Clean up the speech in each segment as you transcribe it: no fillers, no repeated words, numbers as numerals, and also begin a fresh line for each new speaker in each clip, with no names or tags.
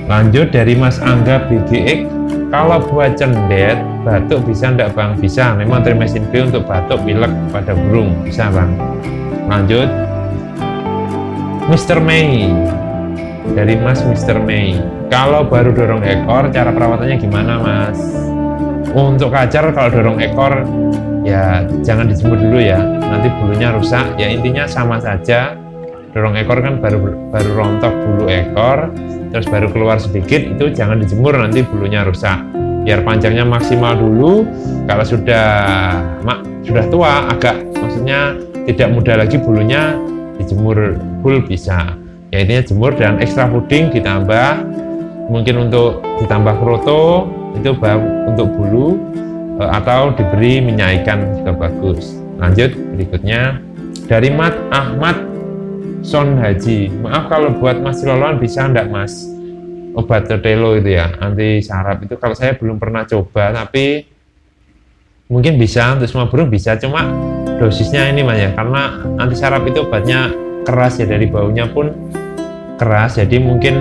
Lanjut dari Mas Angga BGX, kalau buat cendet batuk bisa enggak Bang? Bisa, memang trimesin B untuk batuk pilek pada burung bisa Bang. Lanjut Mr. May, dari Mas Mr. May, kalau baru dorong ekor cara perawatannya gimana Mas? Untuk kacer kalau dorong ekor ya jangan dijemur dulu ya, nanti bulunya rusak ya. Intinya sama saja, dorong ekor kan baru rontok bulu ekor, terus baru keluar sedikit, itu jangan dijemur, nanti bulunya rusak. Biar panjangnya maksimal dulu. Kalau sudah tua, agak maksudnya tidak muda lagi bulunya, dijemur full bisa. Ya intinya jemur dan ekstra puding ditambah, mungkin untuk ditambah kroto itu untuk bulu, atau diberi minyak ikan juga bagus. Lanjut berikutnya dari Ahmad Son Haji, maaf kalau buat masih loloan bisa enggak Mas? Obat tetelo itu ya, anti sarap itu kalau saya belum pernah coba, tapi mungkin bisa untuk semua burung bisa, cuma dosisnya ini Mas ya, karena anti sarap itu obatnya keras ya, dari baunya pun keras, jadi mungkin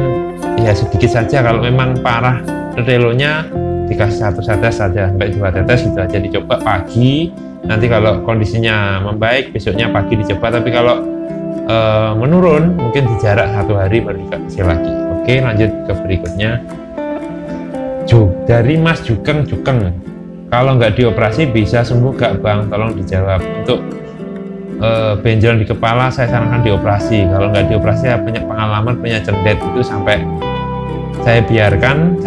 ya sedikit saja. Kalau memang parah tetelonya dikasih 1 tetes saja sampai 2 tetes gitu aja, dicoba pagi, nanti kalau kondisinya membaik besoknya pagi dicoba, tapi kalau menurun mungkin di jarak 1 hari baru dikasih lagi. Oke, lanjut ke berikutnya dari Mas Jukeng, kalau nggak dioperasi bisa sembuh gak Bang? Tolong dijawab. Untuk benjolan di kepala saya sarankan dioperasi. Kalau nggak dioperasi, saya punya pengalaman punya cendet itu sampai saya biarkan,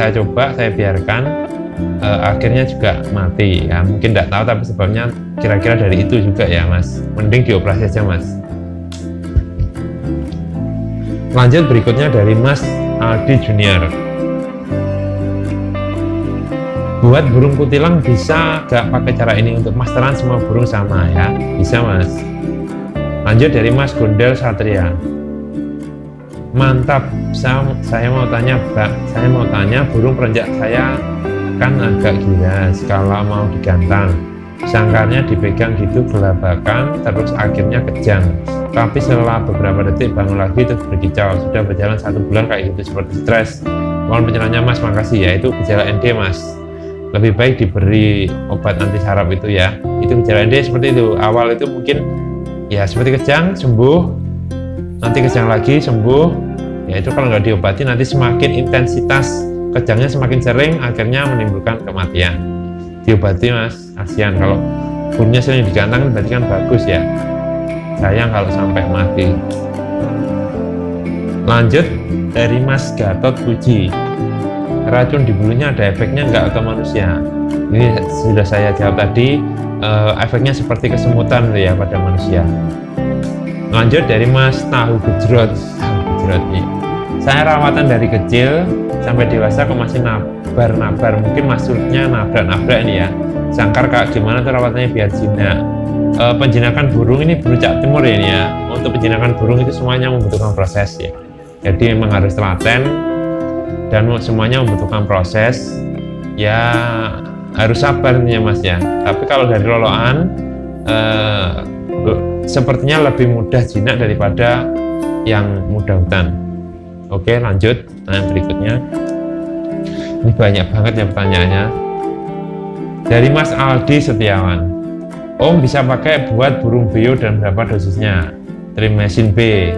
akhirnya juga mati ya. Mungkin nggak tahu, tapi sebabnya kira-kira dari itu juga ya Mas, mending dioperasi aja Mas. Lanjut berikutnya dari Mas Aldi Junior, buat burung kutilang bisa gak pakai cara ini? Untuk masteran semua burung sama ya, bisa Mas. Lanjut dari Mas Gondel Satria, mantap. Saya mau tanya burung perenjak saya kan agak giras kalau mau digantang, sangkarnya dipegang gitu gelabakan terus akhirnya kejang, tapi setelah beberapa detik bangun lagi terus berkicau. Sudah berjalan 1 bulan kayak gitu, seperti stres. Mohon pencerahannya Mas, makasih ya. Itu gejala ND Mas, lebih baik diberi obat anti sarap itu ya. Itu gejala ND seperti itu. Awal itu mungkin ya seperti kejang, sembuh, nanti kejang lagi, sembuh ya. Itu kalau nggak diobati nanti semakin intensitas kejangnya semakin sering, akhirnya menimbulkan kematian. Diobati Mas, kasihan kalau burungnya sering digantang, berarti kan bagus ya, sayang kalau sampai mati. Lanjut dari Mas Gatot Puji, racun di bulunya ada efeknya nggak ke manusia? Ini sudah saya jawab tadi, efeknya seperti kesemutan ya pada manusia. Lanjut dari Mas Tahu Gejrot nih, saya rawatan dari kecil sampai dewasa kok masih nabar, mungkin maksudnya nabrak ini ya. Sangkar Kak, gimana tuh rawatannya biar jinak? Penjinakan burung ini burung Cak Timur ya ini ya. Untuk penjinakan burung itu semuanya membutuhkan proses ya, jadi memang harus telaten dan semuanya membutuhkan proses ya, harus sabar intinya Mas ya. Tapi kalau dari loloan sepertinya lebih mudah jinak daripada yang muda hutan. Oke, lanjut berikutnya. Ini banyak banget ya pertanyaannya. Dari Mas Aldi Setiawan, Om bisa pakai buat burung beo dan berapa dosisnya? Trimesin B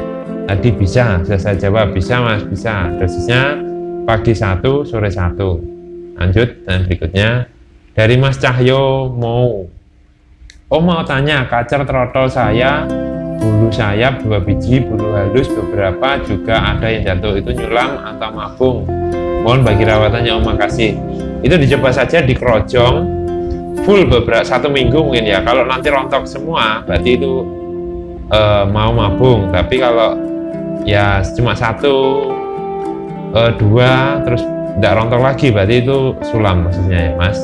tadi bisa, saya jawab bisa Mas, bisa. Dosisnya pagi 1, sore 1. Lanjut dan berikutnya dari Mas Cahyo Om mau tanya, kacer trotol saya bulu sayap 2 biji, bulu halus beberapa, juga ada yang jatuh, itu nyulam atau mabung? Mohon bagi rawatannya Om, makasih. Itu dicoba saja di kerojong full beberapa 1 minggu mungkin ya. Kalau nanti rontok semua berarti itu mau mabung, tapi kalau ya cuma 1, 2 terus tidak rontok lagi, berarti itu sulam prosesnya ya Mas.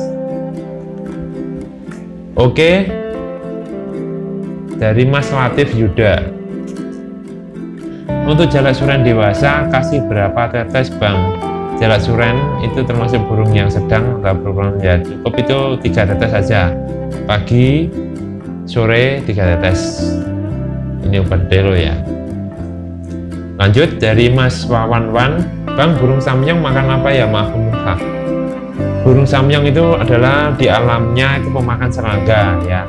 Oke, dari Mas Latif Yuda, untuk jalak suren dewasa kasih berapa tetes Bang? Jalak suren itu termasuk burung yang sedang atau burung ya, cukup itu 3 tetes saja, pagi sore 3 tetes. Ini obat delo ya. Lanjut dari Mas Wawan, Bang, burung samyong makan apa ya? Maaf muka. Burung samyong itu adalah di alamnya itu pemakan serangga ya.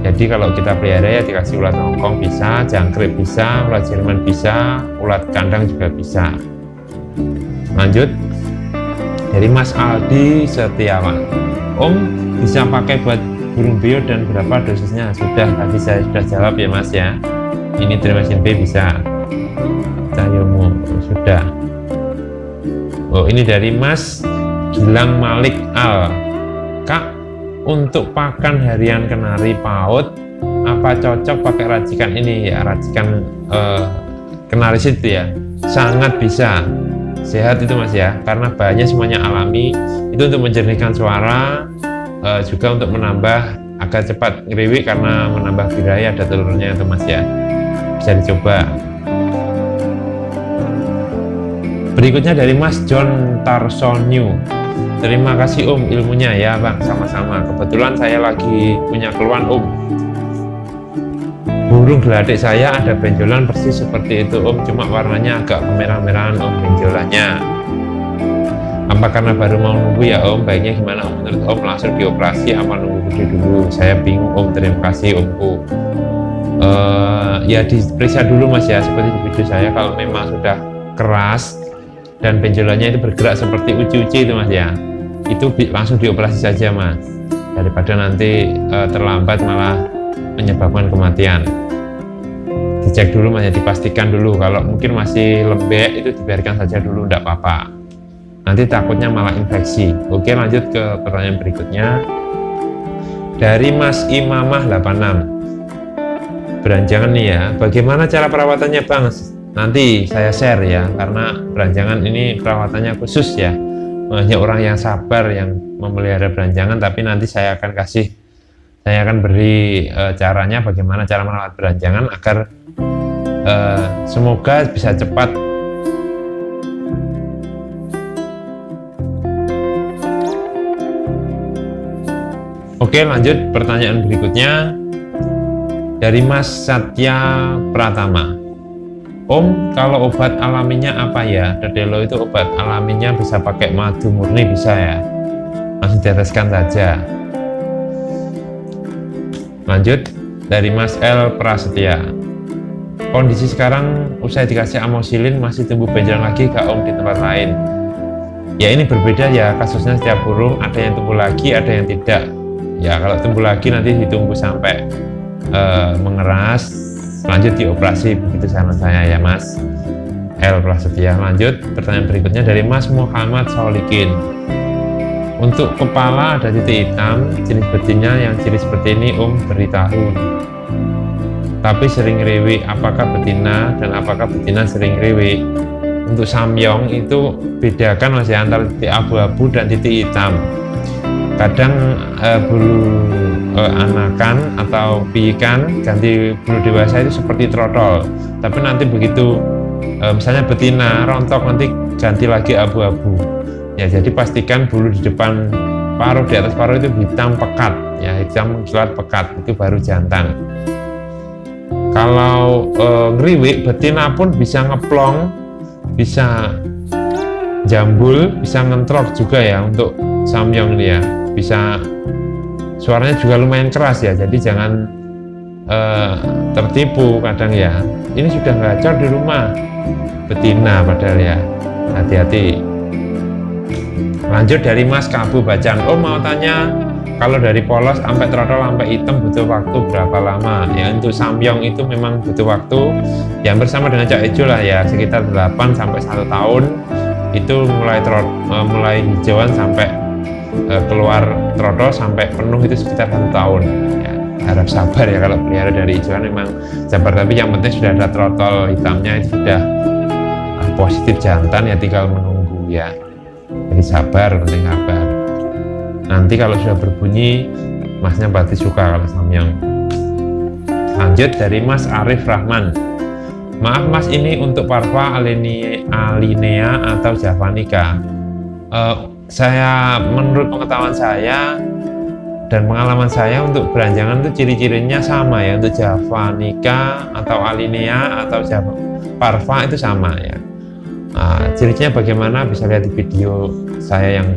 Jadi kalau kita pelihara ya dikasih ulat hongkong bisa, jangkrik bisa, ulat Jerman bisa, ulat kandang juga bisa. Lanjut dari Mas Aldi Setiawan, Om bisa pakai buat burung beo dan berapa dosisnya? Sudah, tadi saya sudah jawab ya Mas ya. Ini Trimasin B bisa, Cahyomu sudah. Oh, ini dari Mas Gilang Malik Al, Kak, untuk pakan harian kenari paut apa cocok pakai racikan ini ya? Racikan kenari itu ya, sangat bisa, sehat itu Mas ya, karena bahannya semuanya alami. Itu untuk menjernihkan suara, juga untuk menambah agar cepat ngeriwik karena menambah birahi ada telurnya itu Mas ya, bisa dicoba. Berikutnya dari Mas John Tarsonyu, terima kasih Om ilmunya ya Bang, sama-sama. Kebetulan saya lagi punya keluhan Om, burung geladik saya ada benjolan persis seperti itu Om, cuma warnanya agak kemerah-merahan Om benjolannya. Apa karena baru mau nunggu ya Om? Baiknya gimana Om? Menurut Om langsung dioperasi apa nunggu gede dulu? Saya bingung Om, terima kasih Omku. Ya diperiksa dulu Mas ya, seperti di video saya, kalau memang sudah keras dan benjolannya itu bergerak seperti uci-uci itu Mas ya, itu langsung dioperasi saja Mas, daripada nanti terlambat malah menyebabkan kematian. Dicek dulu Mas ya, dipastikan dulu. Kalau mungkin masih lembek itu dibiarkan saja dulu, tidak apa-apa, nanti takutnya malah infeksi. Oke, lanjut ke pertanyaan berikutnya dari Mas Imamah 86, beranjangan nih ya, bagaimana cara perawatannya Bang? Nanti saya share ya, karena beranjangan ini perawatannya khusus ya, hanya orang yang sabar yang memelihara beranjangan. Tapi nanti saya akan beri caranya, bagaimana cara merawat beranjangan agar semoga bisa cepat. Oke, lanjut pertanyaan berikutnya dari Mas Satya Pratama, Om, kalau obat alaminya apa ya? Dedelo itu obat alaminya bisa pakai madu murni bisa ya? Langsung diteteskan saja. Lanjut dari Mas L Prasetya, kondisi sekarang usai dikasih amoxicillin masih tumbuh benjolan lagi gak Om di tempat lain? Ya ini berbeda ya kasusnya, setiap burung ada yang tumbuh lagi, ada yang tidak. Ya kalau tumbuh lagi nanti ditunggu sampai mengeras, lanjut dioperasi, begitu saran saya ya Mas L Prasetya. Lanjut pertanyaan berikutnya dari Mas Muhammad Solikin, untuk kepala ada titik hitam, jenis betina yang ciri seperti ini Om beritahu, tapi sering riwik, apakah betina dan apakah betina sering riwik? Untuk samyong itu bedakan Mas ya, antara titik abu-abu dan titik hitam. Kadang bulu anakan atau piikan ganti bulu dewasa itu seperti trotol, tapi nanti begitu misalnya betina rontok nanti ganti lagi abu-abu ya. Jadi pastikan bulu di depan paruh, di atas paruh itu hitam pekat ya, hitam kilat pekat, itu baru jantan. Kalau ngeriwik betina pun bisa ngeplong, bisa jambul, bisa ngentrok juga ya. Untuk samyong ini ya bisa, suaranya juga lumayan keras ya, jadi jangan tertipu kadang ya. Ini sudah gacor di rumah betina padahal ya, hati-hati. Lanjut dari Mas Kabu Bacan, oh mau tanya, kalau dari polos sampai trotol sampai hitam butuh waktu berapa lama ya? Untuk samyong itu memang butuh waktu ya, bersama dengan cak hijau lah ya, sekitar 8 sampai 1 tahun. Itu mulai hijauan sampai keluar trotol sampai penuh itu sekitar 1 tahun ya. Harap sabar ya kalau pelihara dari hijauan, memang sabar, tapi yang penting sudah ada trotol hitamnya, itu sudah positif jantan ya, tinggal menunggu ya. Jadi sabar, penting sabar. Nanti kalau sudah berbunyi, masnya pasti suka kalau samyong. Lanjut dari Mas Arif Rahman. Maaf mas, ini untuk Parva, Alinea atau Javanica. Saya menurut pengetahuan saya dan pengalaman saya untuk beranjangan itu ciri-cirinya sama ya. Untuk Javanica atau Alinea atau Parva itu sama ya. Ciri-cirinya bagaimana bisa lihat di video saya yang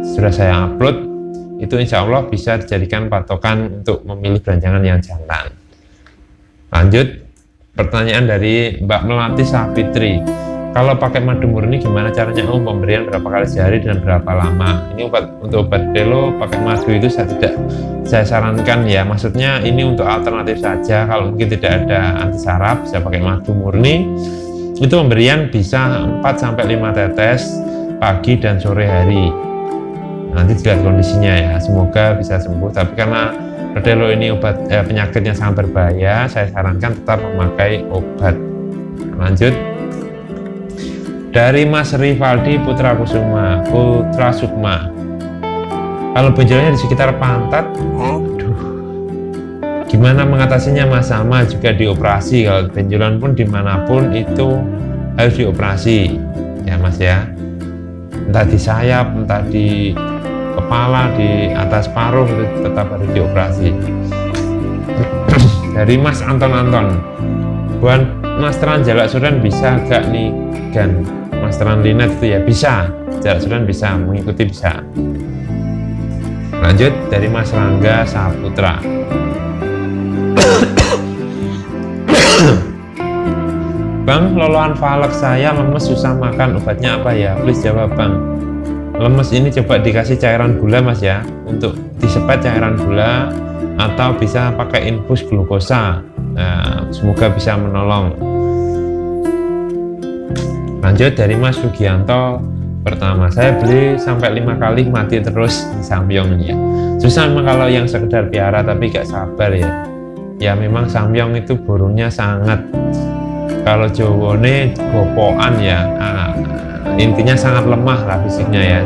sudah saya upload. Itu insya Allah bisa dijadikan patokan untuk memilih beranjangan yang jantan. Lanjut pertanyaan dari Mbak Melati Safitri. Kalau pakai madu murni gimana caranya? Pemberian berapa kali sehari dan berapa lama? Ini untuk obat telo pakai madu itu saya sarankan ya. Maksudnya ini untuk alternatif saja. Kalau mungkin tidak ada anti saraf, bisa pakai madu murni. Itu pemberian bisa 4-5 tetes pagi dan sore hari. Nanti dilihat kondisinya ya. Semoga bisa sembuh. Tapi karena Rodelo ini obat penyakitnya sangat berbahaya, saya sarankan tetap memakai obat. Lanjut dari Mas Rivaldi Putra Sukma. Kalau benjolannya di sekitar pantat, gimana mengatasinya mas? Sama juga dioperasi. Kalau benjolan pun dimanapun itu harus dioperasi ya mas ya, entah di sayap, entah di kepala, di atas paruh, itu tetap harus dioperasi. Dari Mas Anton. Buat masteran jalak sudan bisa gak nih kan? Masteran linet itu ya bisa, jalak sudan bisa, mengikuti bisa. Lanjut dari Mas Rangga Saputra. Bang, lolohan falek saya lemes, susah makan, obatnya apa ya? Please jawab bang. Lemes ini coba dikasih cairan gula mas ya, untuk disepet cairan gula atau bisa pakai infus glukosa. Nah, semoga bisa menolong. Lanjut dari Mas Sugianto. Pertama, saya beli sampai 5 kali mati terus samyong ya. Susah memang kalau yang sekedar piara tapi gak sabar ya. Ya memang samyong itu burungnya sangat, kalau Jawone gopoan ya. Intinya sangat lemah lah fisiknya ya.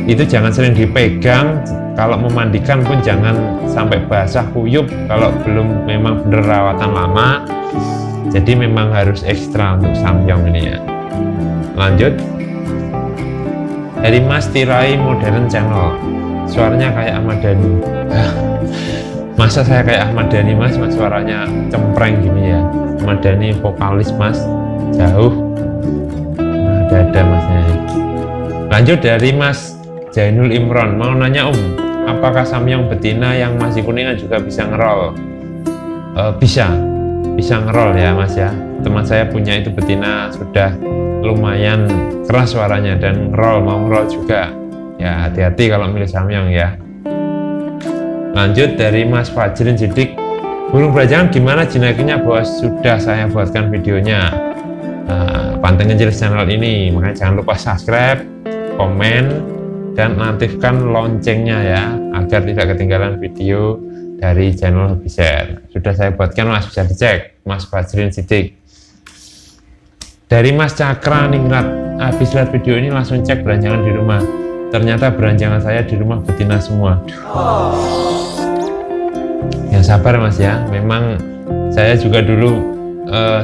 Itu jangan sering dipegang. Kalau memandikan pun jangan sampai basah kuyup kalau belum memang bener rawatan lama. Jadi memang harus ekstra untuk samyong ini ya. Lanjut dari Mas Tirai Modern Channel. Suaranya kayak Ahmad Dhani. Masa saya kayak Ahmad Dhani mas? Suaranya cempreng gini ya. Ahmad Dhani vokalis mas, jauh. Ada masnya. Lanjut dari Mas Jainul Imron. Mau nanya apakah samyong betina yang masih kuningan juga bisa ngerol? Bisa ngerol ya mas ya. Teman saya punya itu betina sudah lumayan keras suaranya dan mau ngerol juga ya. Hati-hati kalau milih samyong ya. Lanjut dari Mas Fajrin Sidik. Burung beranjangan gimana jinakinya bos? Sudah saya buatkan videonya. Pantengin jelas channel ini, makanya jangan lupa subscribe, komen, dan aktifkan loncengnya ya, agar tidak ketinggalan video dari channel Hobiser. Sudah saya buatkan mas, bisa dicek. Mas Fajrin Sidik. Dari Mas Cakra Ningrat. Habis lihat video ini langsung cek beranjangan di rumah. Ternyata beranjangan saya di rumah betina semua. Ya sabar mas ya, memang saya juga dulu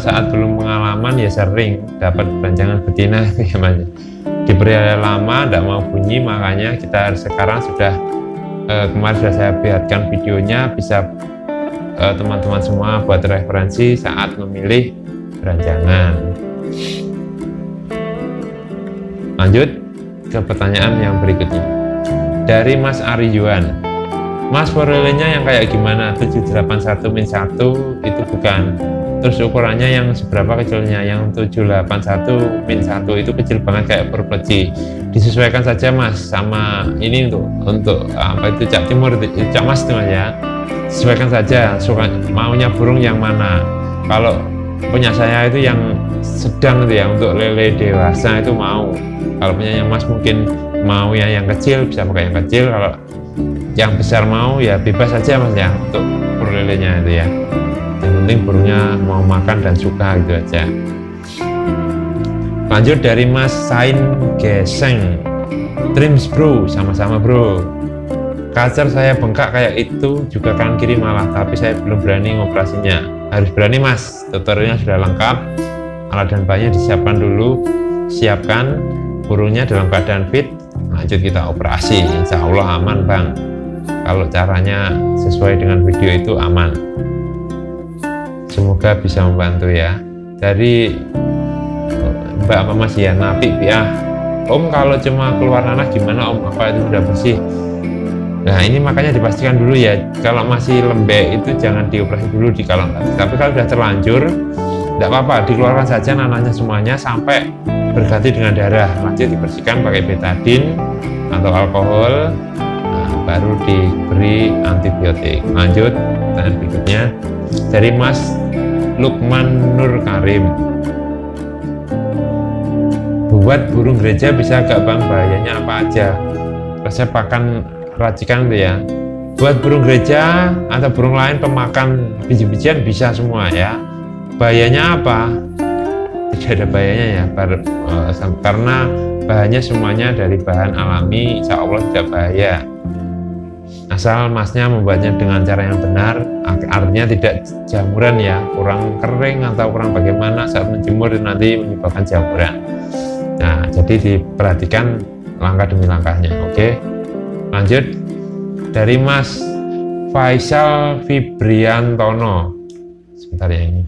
saat belum pengalaman ya sering dapat beranjangan betina ya mas. Diberi lama tidak mau bunyi, makanya kita sekarang sudah kemarin sudah saya buatkan videonya, bisa teman-teman semua buat referensi saat memilih beranjangan. Lanjut ke pertanyaan yang berikutnya dari Mas Ari Yuan. Mas, forelenya yang kayak gimana? 781-1 itu bukan. Terus ukurannya yang seberapa kecilnya? Yang 781-1 itu kecil banget kayak perpeci. Disesuaikan saja mas, sama ini untuk apa itu Cak Timur, Cak Mas itu mas ya. Sesuaikan saja, suka maunya burung yang mana. Kalau punya saya itu yang sedang itu ya, untuk lele dewasa itu mau. Kalau punya yang mas mungkin mau yang kecil, bisa pakai yang kecil. Kalau yang besar mau ya bebas saja mas ya, untuk burung lelenya itu ya. Yang penting burungnya mau makan dan suka gitu aja. Lanjut dari Mas Sain Geseng. Trims bro, sama-sama bro. Kacer saya bengkak kayak itu juga kanan kiri malah, tapi saya belum berani ngoperasinya. Harus berani mas, tutorialnya sudah lengkap, alat dan bahannya disiapkan dulu. Siapkan burungnya dalam keadaan fit, lanjut kita operasi. Insya Allah aman bang, kalau caranya sesuai dengan video itu aman. Semoga bisa membantu ya. Dari Mbak apa Mas ya, Napi ya. Om kalau cuma keluar nanah gimana om, apa itu udah bersih? Nah ini makanya dipastikan dulu ya, kalau masih lembek itu jangan dioperasi dulu di kalau tapi kalau sudah terlanjur tidak apa-apa, dikeluarkan saja nanahnya semuanya sampai berganti dengan darah, lanjut dibersihkan pakai betadine atau alkohol, nah, baru diberi antibiotik. Lanjut pertanyaan berikutnya dari Mas Lukman Nur Karim. Buat burung gereja bisa gak bang, bahayanya apa aja? Resep pakan racikan itu ya. Buat burung gereja atau burung lain pemakan biji-bijian bisa semua ya. Bahayanya apa? Tidak ada bahayanya ya, karena bahannya semuanya dari bahan alami, insya Allah tidak bahaya. Asal masnya membuatnya dengan cara yang benar, artinya tidak jamuran ya, kurang kering atau kurang bagaimana saat menjemur nanti menyebabkan jamuran. Nah, jadi diperhatikan langkah demi langkahnya. Oke, lanjut dari Mas Faisal Fibriantono. Sebentar ya ini.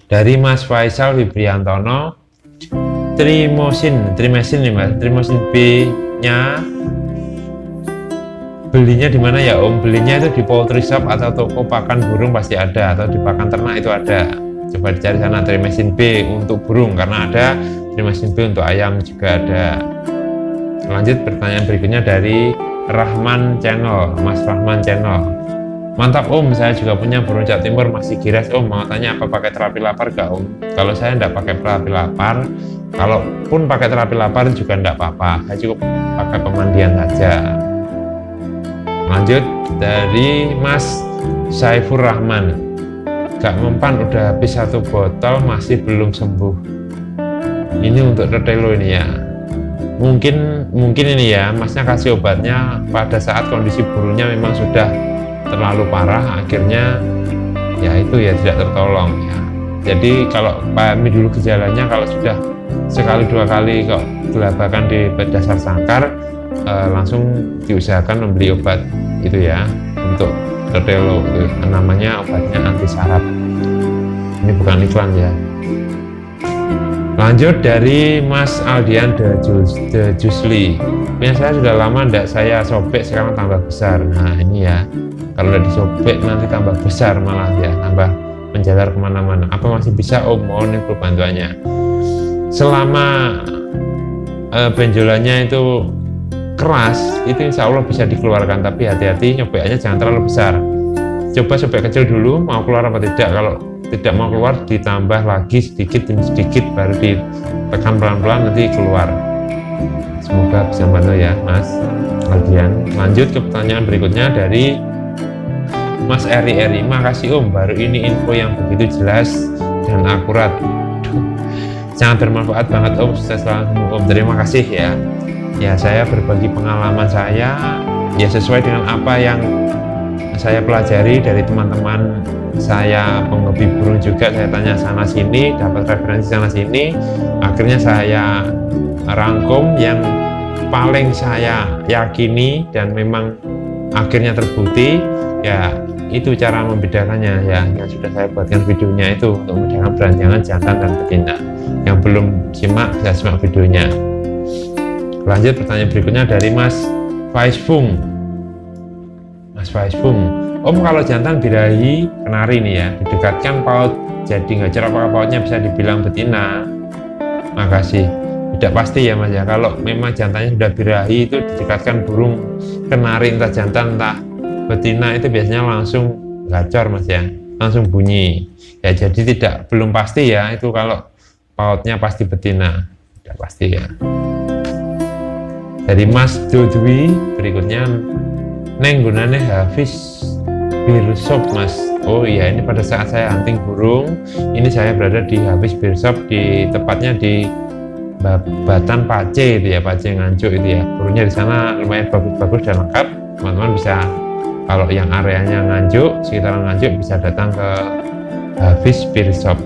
Dari Mas Faisal Fibriantono, Trimosin nih Mas, Trimosin B-nya belinya di mana ya Om? Belinya itu di poultry shop atau toko pakan burung pasti ada, atau di pakan ternak itu ada. Coba dicari sana Trimesin B untuk burung, karena ada Trimesin B untuk ayam juga ada. Lanjut pertanyaan berikutnya dari Rahman Channel, Mas Rahman Channel. Mantap Om, saya juga punya burung Jawa Timur masih giras Om, mau tanya apa pakai terapi lapar gak Om? Kalau saya enggak pakai terapi lapar, kalaupun pakai terapi lapar juga enggak apa-apa, saya cukup pakai pemandian saja. Lanjut dari Mas Saifur Rahman. Gak mempan udah habis 1 botol masih belum sembuh. Ini untuk retelo ini ya. Mungkin ini ya, masnya kasih obatnya pada saat kondisi burungnya memang sudah terlalu parah, akhirnya ya itu ya tidak tertolong ya. Jadi kalau pahami dulu gejalanya, kalau sudah sekali 2 kali kok gelabakan di dasar sangkar, langsung diusahakan membeli obat itu ya untuk retelo, namanya obatnya anti saraf. Ini bukan iklan ya. Lanjut dari Mas Aldian de Jusli. Punya saya sudah lama tidak saya sobek, sekarang tambah besar. Nah ini ya, kalau udah disobek nanti tambah besar malah ya, tambah menjalar kemana-mana. Apa masih bisa Om? Mohon info bantuannya. Selama benjolannya itu keras, itu insya Allah bisa dikeluarkan, tapi hati-hati nyobekannya jangan terlalu besar. Coba sobek kecil dulu, mau keluar apa tidak. Kalau tidak mau keluar, ditambah lagi sedikit demi sedikit, baru ditekan pelan-pelan nanti keluar. Semoga bisa membantu ya Mas Aldian. Lanjut ke pertanyaan berikutnya dari Mas Eri. Makasih Om, baru ini info yang begitu jelas dan akurat. Sangat bermanfaat banget Om, sukses selalu Om. Terima kasih ya. Ya saya berbagi pengalaman saya ya sesuai dengan apa yang saya pelajari dari teman-teman saya penghobi burung juga. Saya tanya sana sini, dapat referensi sana sini, akhirnya saya rangkum yang paling saya yakini dan memang akhirnya terbukti ya. Itu cara membedakannya ya, yang sudah saya buatkan videonya itu untuk membedakan beranjangan jantan dan betina. Yang belum simak bisa simak videonya. Lanjut pertanyaan berikutnya dari Mas Faisfung. Mas Faisfung, Om kalau jantan birahi kenari nih ya, didekatkan paut jadi ngajar, apakah pautnya bisa dibilang betina? Makasih. Tidak pasti ya Mas ya, kalau memang jantannya sudah birahi itu didekatkan burung kenari entah jantan entah betina itu biasanya langsung gacor Mas ya, langsung bunyi ya. Jadi belum pasti ya itu kalau pautnya pasti betina, tidak pasti ya. Dari Mas Dodwi berikutnya, Neng gunane Hafiz Beershop Mas. Oh iya, ini pada saat saya hunting burung, ini saya berada di Hafiz Beershop, di tepatnya di Babatan Pace itu ya, Pace Nganjuk itu ya. Gurunya di sana lumayan bagus-bagus dan lengkap. Teman-teman bisa, kalau yang areanya Nganjuk, sekitaran Nganjuk, bisa datang ke Hafiz Beer Shop.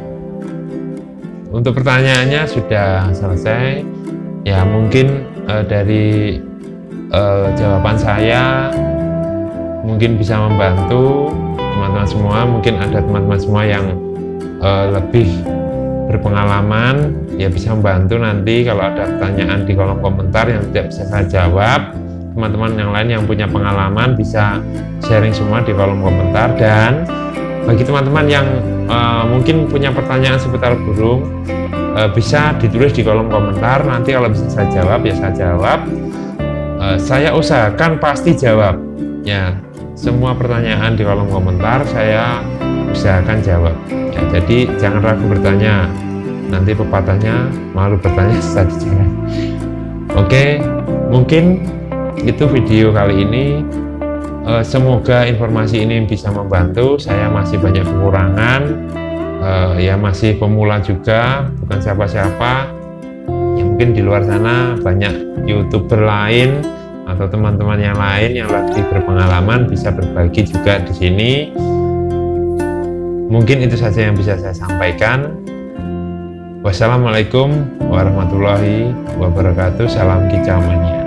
Untuk pertanyaannya sudah selesai. Ya mungkin dari jawaban saya mungkin bisa membantu teman-teman semua. Mungkin ada teman-teman semua yang lebih berpengalaman, ya bisa membantu nanti kalau ada pertanyaan di kolom komentar yang tidak bisa saya jawab. Teman-teman yang lain yang punya pengalaman bisa sharing semua di kolom komentar. Dan bagi teman-teman yang mungkin punya pertanyaan seputar burung, bisa ditulis di kolom komentar. Nanti kalau bisa saya jawab ya saya jawab. Saya usahakan pasti jawab ya, semua pertanyaan di kolom komentar saya usahakan jawab ya. Jadi jangan ragu bertanya, nanti pepatahnya malu bertanya susah dijawab. Oke, mungkin itu video kali ini. Semoga informasi ini bisa membantu. Saya masih banyak kekurangan, ya masih pemula juga, bukan siapa-siapa. Ya mungkin di luar sana banyak YouTuber lain atau teman-teman yang lain yang lagi berpengalaman bisa berbagi juga di sini. Mungkin itu saja yang bisa saya sampaikan. Wassalamualaikum warahmatullahi wabarakatuh. Salam kicau mania.